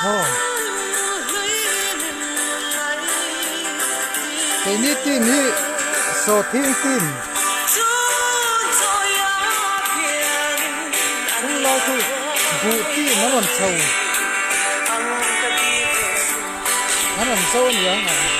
ho cái ní tin ní so thiên tin cũng lo thôi vụ ti nó còn sâu nữa à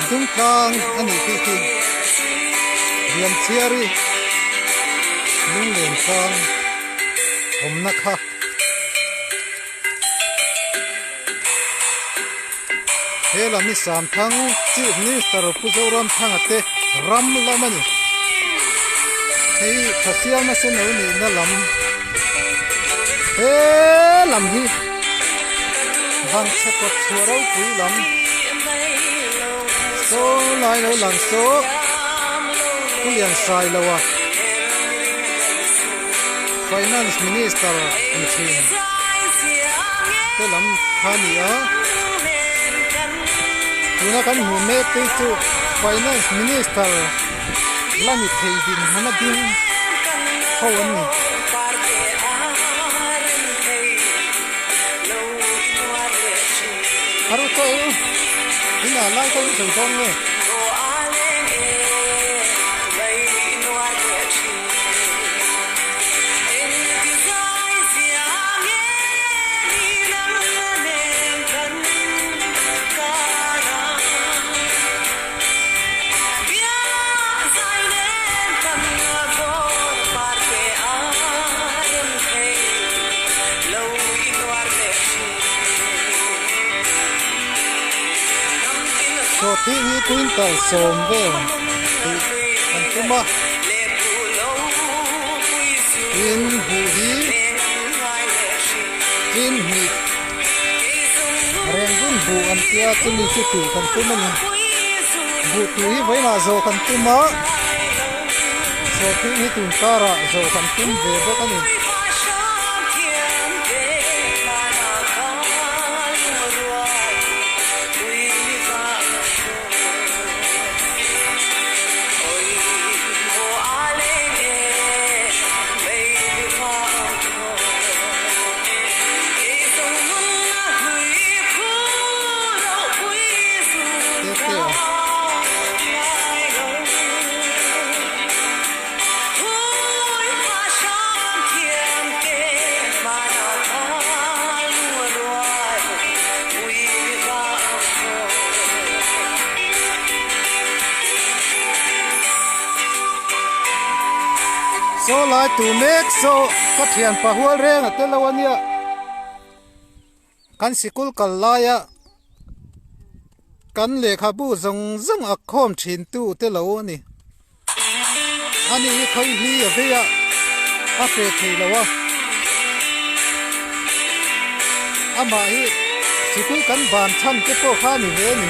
dung kang ani ti riam chiari lung len sang om na kha hela mi sam thang chi ni tar pu zo ram thang ate ram lamani hei thasial na se no ni na lam he lam hi hang se ko churau pui lam số lại đâu lần số cũng liền sai lâu à finance minister Putin cái lắm khá nhiều chúng ta cần mua mấy cái chỗ finance minister làm gì thì din hắn din không ổn nhỉ haru tôi ini là lai tôi thành công nghe so ti ni kuin ta som ve an kuma in hu hi in hi rengun bu an tia chumi chu tu kan kuma ni bu tu hi vai na zo kan kuma so ti ni tun kara zo kan tum ve bo kan ni so lai tu mek so ka thian pa hual reng a telawania kan sikul kal laia kan lekha bu zong zong a khom thin tu telawani ani khoi hi a veya a pe theilawa ama hi sikul kan ban tham te po kha ni ve ni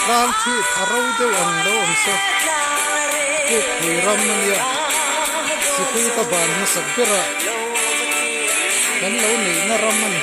ran thi aro de ang lo om so ku ram nia siku ta ban na sabbera kan lo ni na ram man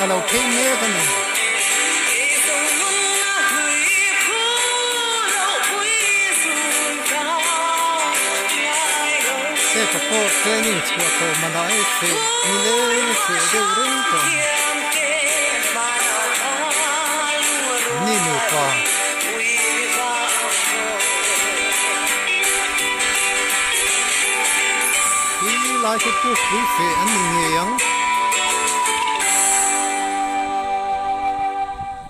alo thei me kan se to ko training chua ko manai se ni le se de ring to ni nu pa ni lai ko tu se an ni yang